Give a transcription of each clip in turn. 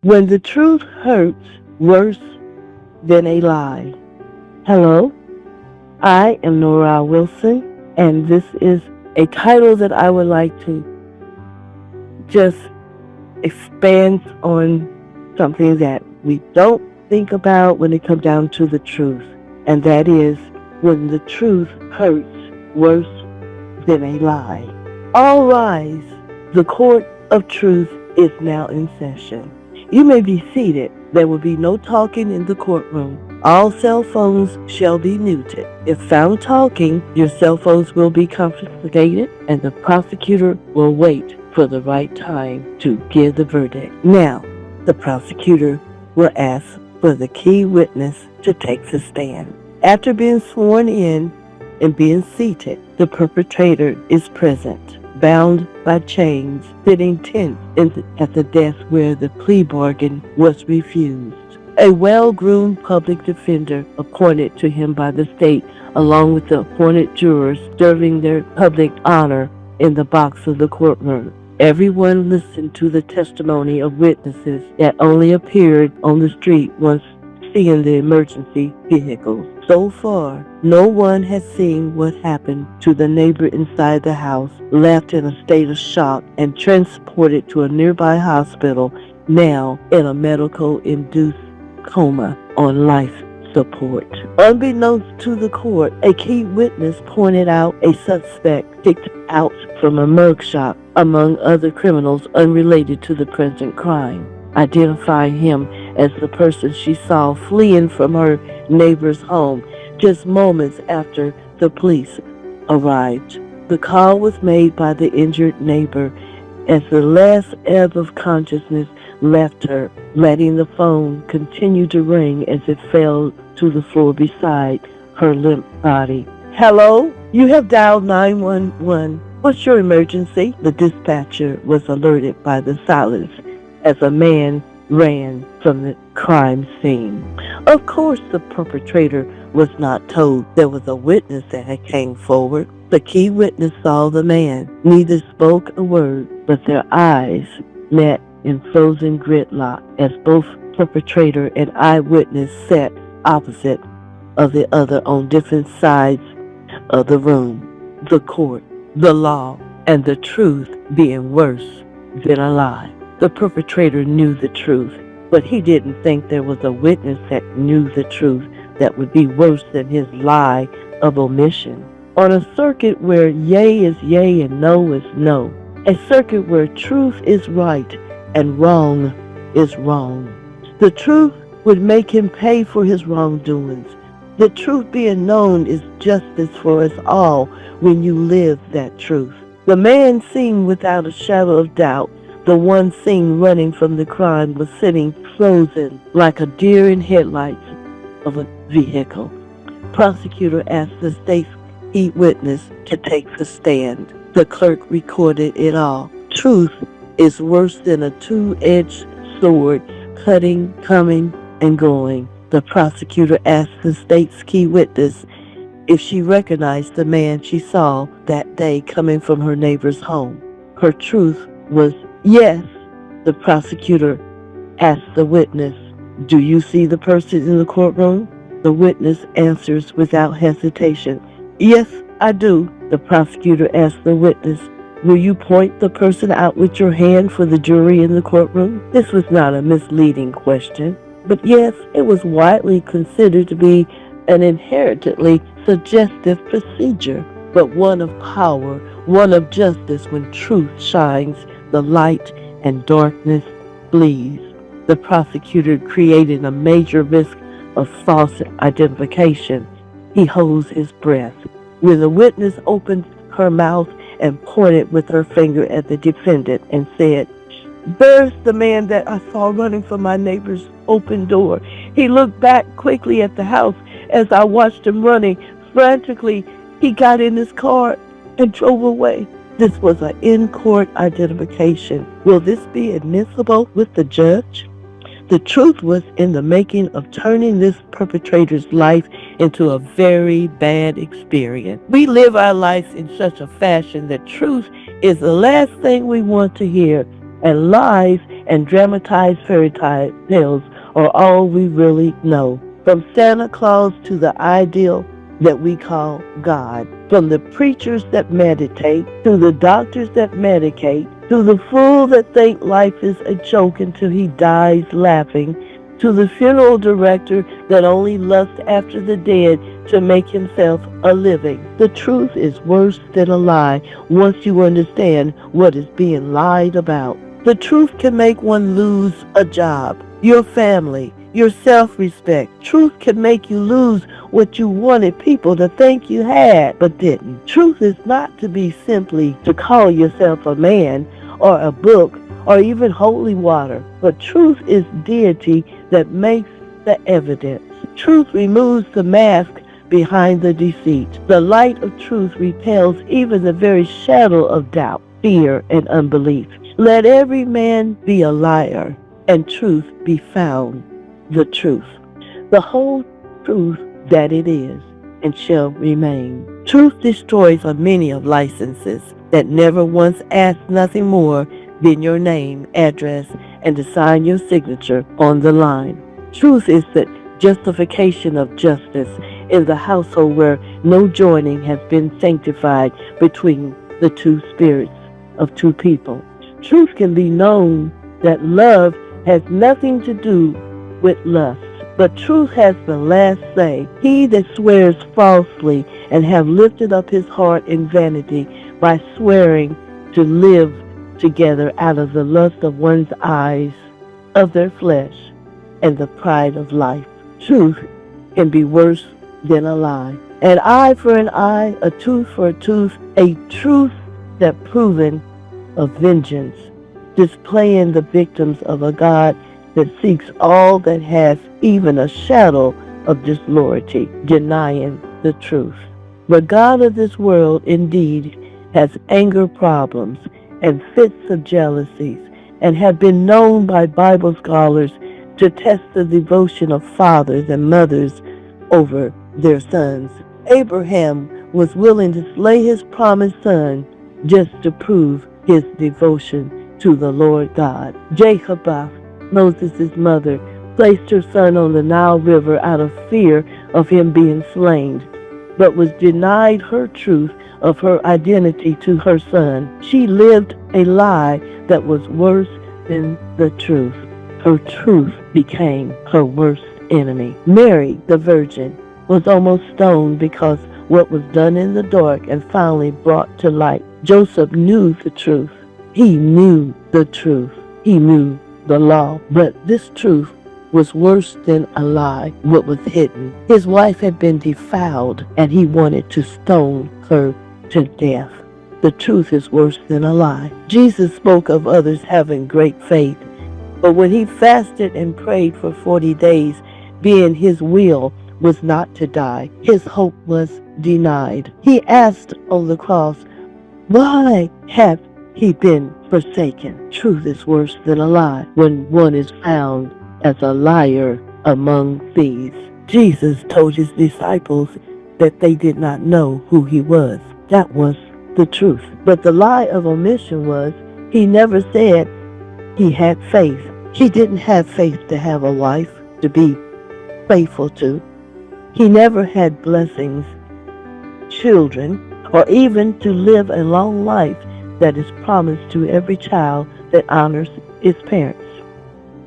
When the truth hurts worse than a lie. Hello, I am Norah Wilson, and this is a title that I would like to just expand on something that we don't think about when it comes down to the truth, and that is when the truth hurts worse than a lie. All rise. The court of truth is now in session. You may be seated. There will be no talking in the courtroom. All cell phones shall be muted. If found talking, your cell phones will be confiscated and the prosecutor will wait for the right time to give the verdict. Now, the prosecutor will ask for the key witness to take the stand. After being sworn in and being seated, the perpetrator is present, bound by chains, sitting tense at the desk where the plea bargain was refused. A well-groomed public defender appointed to him by the state, along with the appointed jurors serving their public honor in the box of the courtroom. Everyone listened to the testimony of witnesses that only appeared on the street once seeing the emergency vehicles. So far, no one has seen what happened to the neighbor inside the house, left in a state of shock and transported to a nearby hospital, now in a medical-induced coma on life support. Unbeknownst to the court, a key witness pointed out a suspect picked out from a mugshot among other criminals unrelated to the present crime, identifying him as the person she saw fleeing from her neighbor's home just moments after the police arrived. The call was made by the injured neighbor as the last ebb of consciousness left her, letting the phone continue to ring as it fell to the floor beside her limp body. Hello? You have dialed 911. What's your emergency? The dispatcher was alerted by the silence as a man ran from the crime scene. Of course, the perpetrator was not told there was a witness that had came forward. The key witness saw the man. Neither spoke a word, but their eyes met in frozen gridlock as both perpetrator and eyewitness sat opposite of the other on different sides of the room. The court, the law, and the truth being worse than a lie. The perpetrator knew the truth, but he didn't think there was a witness that knew the truth that would be worse than his lie of omission. On a circuit where yea is yea and no is no, a circuit where truth is right and wrong is wrong, the truth would make him pay for his wrongdoings. The truth being known is justice for us all when you live that truth. The man seen without a shadow of doubt, the one seen running from the crime, was sitting frozen like a deer in headlights of a vehicle. Prosecutor asked the state's key witness to take the stand. The clerk recorded it all. Truth is worse than a two-edged sword, cutting, coming, and going. The prosecutor asked the state's key witness if she recognized the man she saw that day coming from her neighbor's home. Her truth was yes. The prosecutor asked the witness, "Do you see the person in the courtroom?" The witness answers without hesitation, "Yes, I do." The prosecutor asked the witness, "Will you point the person out with your hand for the jury in the courtroom?" This was not a misleading question, but yes, it was widely considered to be an inherently suggestive procedure, but one of power, one of justice when truth shines, the light and darkness flees. The prosecutor created a major risk of false identification. He holds his breath. When the witness opened her mouth and pointed with her finger at the defendant and said, "There's the man that I saw running from my neighbor's open door. He looked back quickly at the house as I watched him running. Frantically, he got in his car and drove away." This was an in-court identification. Will this be admissible with the judge? The truth was in the making of turning this perpetrator's life into a very bad experience. We live our lives in such a fashion that truth is the last thing we want to hear, and lies and dramatized fairy tales are all we really know. From Santa Claus to the ideal that we call God. From the preachers that meditate, to the doctors that medicate, to the fool that think life is a joke until he dies laughing, to the funeral director that only lusts after the dead to make himself a living. The truth is worse than a lie once you understand what is being lied about. The truth can make one lose a job, your family, your self-respect. Truth can make you lose what you wanted people to think you had but didn't. Truth is not to be simply to call yourself a man or a book or even holy water, but truth is deity that makes the evidence. Truth removes the mask behind the deceit. The light of truth repels even the very shadow of doubt, fear, and unbelief. Let every man be a liar, and truth be found the truth, the whole truth that it is and shall remain. Truth destroys a many of licenses that never once asked nothing more than your name, address, and to sign your signature on the line. Truth is the justification of justice in the household where no joining has been sanctified between the two spirits of two people. Truth can be known that love has nothing to do with lust, but truth has the last say. He that swears falsely and have lifted up his heart in vanity by swearing to live together out of the lust of one's eyes, of their flesh, and the pride of life. Truth can be worse than a lie. An eye for an eye, a tooth for a tooth, a truth that proven of vengeance, displaying the victims of a God that seeks all that has even a shadow of disloyalty, denying the truth. The God of this world indeed has anger problems and fits of jealousies, and have been known by Bible scholars to test the devotion of fathers and mothers over their sons. Abraham was willing to slay his promised son just to prove his devotion to the Lord God. Jacob, Moses' mother, placed her son on the Nile River out of fear of him being slain, but was denied her truth of her identity to her son. She lived a lie that was worse than the truth. Her truth became her worst enemy. Mary, the Virgin, was almost stoned because what was done in the dark and finally brought to light. Joseph knew the truth. He knew the truth. He knew the law. But this truth was worse than a lie, what was hidden. His wife had been defiled, and he wanted to stone her to death. The truth is worse than a lie. Jesus spoke of others having great faith, but when he fasted and prayed for 40 days, being his will was not to die, his hope was denied. He asked on the cross, why have he been forsaken? Truth is worse than a lie when one is found as a liar among thieves. Jesus told his disciples that they did not know who he was. That was the truth. But the lie of omission was he never said he had faith. He didn't have faith to have a wife to be faithful to. He never had blessings, children, or even to live a long life that is promised to every child that honors its parents.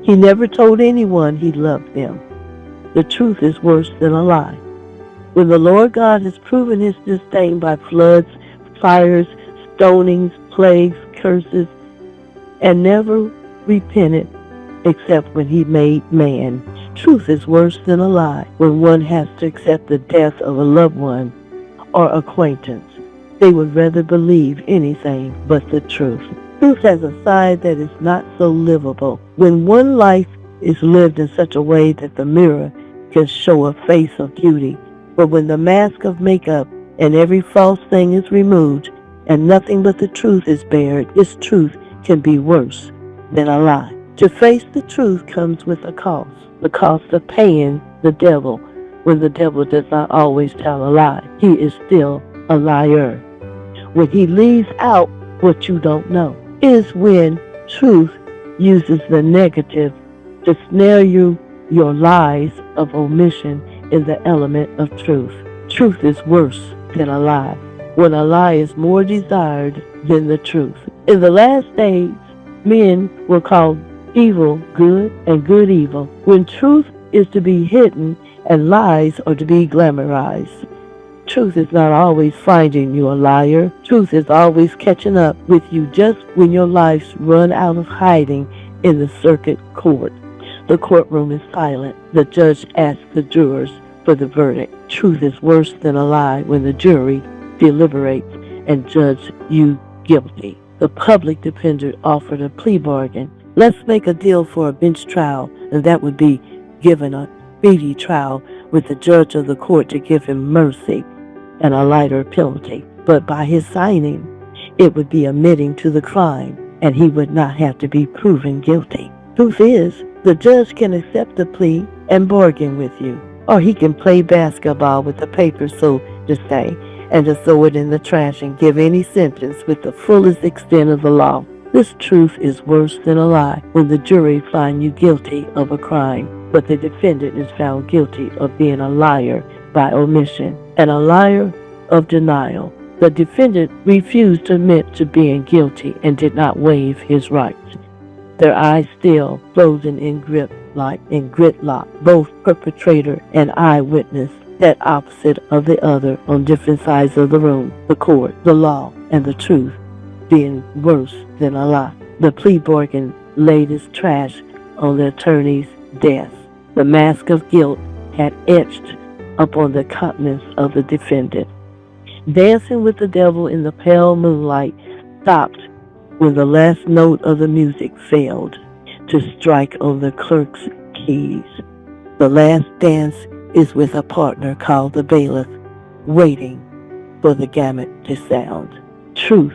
He never told anyone he loved them. The truth is worse than a lie. When the Lord God has proven his disdain by floods, fires, stonings, plagues, curses, and never repented except when he made man. Truth is worse than a lie when one has to accept the death of a loved one or acquaintance. They would rather believe anything but the truth. Truth has a side that is not so livable. When one life is lived in such a way that the mirror can show a face of beauty, but when the mask of makeup and every false thing is removed and nothing but the truth is bared, this truth can be worse than a lie. To face the truth comes with a cost, the cost of paying the devil. When the devil does not always tell a lie, he is still a liar. When he leaves out what you don't know, is when truth uses the negative to snare you. Your lies of omission is the element of truth. Truth is worse than a lie, when a lie is more desired than the truth. In the last days, men will call evil good and good evil, when truth is to be hidden and lies are to be glamorized. Truth is not always finding you a liar. Truth is always catching up with you just when your life's run out of hiding in the circuit court. The courtroom is silent. The judge asks the jurors for the verdict. Truth is worse than a lie when the jury deliberates and judge you guilty. The public defender offered a plea bargain. Let's make a deal for a bench trial, and that would be given a speedy trial with the judge of the court to give him mercy and a lighter penalty. But by his signing, it would be admitting to the crime, and he would not have to be proven guilty. Truth is, the judge can accept the plea and bargain with you, or he can play basketball with the paper, so to say, and just throw it in the trash and give any sentence with the fullest extent of the law. This truth is worse than a lie when the jury finds you guilty of a crime, but the defendant is found guilty of being a liar by omission and a liar of denial. The defendant refused to admit to being guilty and did not waive his rights. Their eyes still frozen in gridlock, both perpetrator and eyewitness sat opposite of the other on different sides of the room, the court, the law, and the truth being worse than a lie. The plea bargain laid its trash on the attorney's desk. The mask of guilt had etched upon the countenance of the defendant. Dancing with the devil in the pale moonlight stopped when the last note of the music failed to strike on the clerk's keys. The last dance is with a partner called the bailiff, waiting for the gamut to sound. Truth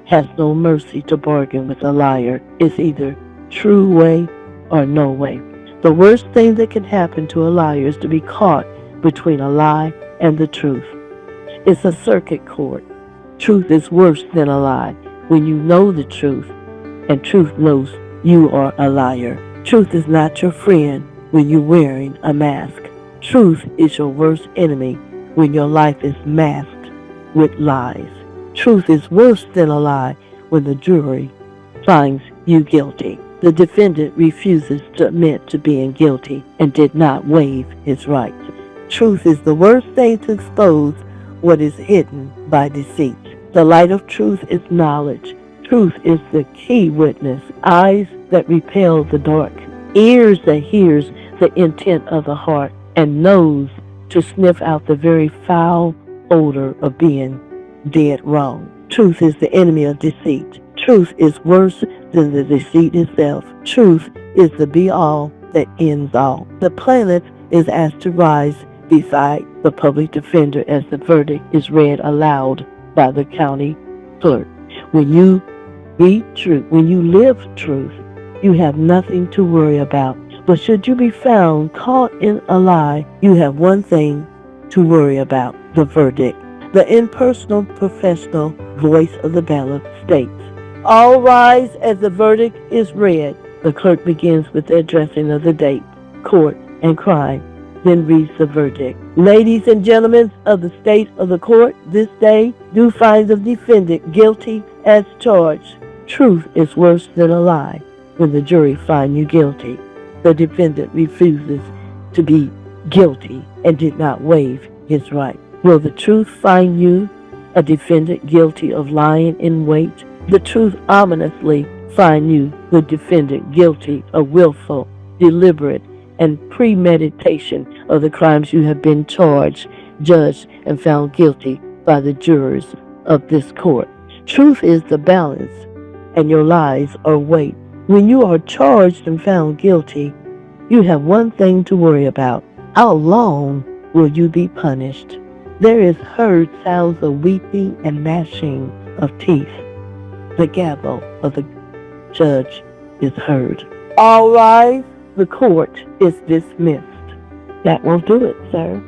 has no mercy to bargain with a liar. It's either true way or no way. The worst thing that can happen to a liar is to be caught between a lie and the truth. It's a circuit court. Truth is worse than a lie when you know the truth, and truth knows you are a liar. Truth is not your friend when you're wearing a mask. Truth is your worst enemy when your life is masked with lies. Truth is worse than a lie when the jury finds you guilty. The defendant refuses to admit to being guilty and did not waive his rights. Truth is the worst thing to expose what is hidden by deceit. The light of truth is knowledge. Truth is the key witness, eyes that repel the dark, ears that hears the intent of the heart, and nose to sniff out the very foul odor of being dead wrong. Truth is the enemy of deceit. Truth is worse than the deceit itself. Truth is the be-all that ends all. The plaintiff is asked to rise beside the public defender as the verdict is read aloud by the county clerk. When you read truth, when you live truth, you have nothing to worry about. But should you be found caught in a lie, you have one thing to worry about: the verdict. The impersonal, professional voice of the bailiff states, "All rise as the verdict is read." The clerk begins with the addressing of the date, court, and crime, then reads the verdict. "Ladies and gentlemen of the state of the court, this day do find the defendant guilty as charged." Truth is worse than a lie when the jury find you guilty. The defendant refuses to be guilty and did not waive his right. Will the truth find you, a defendant, guilty of lying in wait? The truth ominously find you, the defendant, guilty of willful, deliberate, and premeditation of the crimes you have been charged, judged, and found guilty by the jurors of this court. Truth is the balance, and your lies are weight. When you are charged and found guilty, you have one thing to worry about: how long will you be punished? There is heard sounds of weeping and gnashing of teeth. The gavel of the judge is heard. All rise, the court is dismissed. That will do it, sir.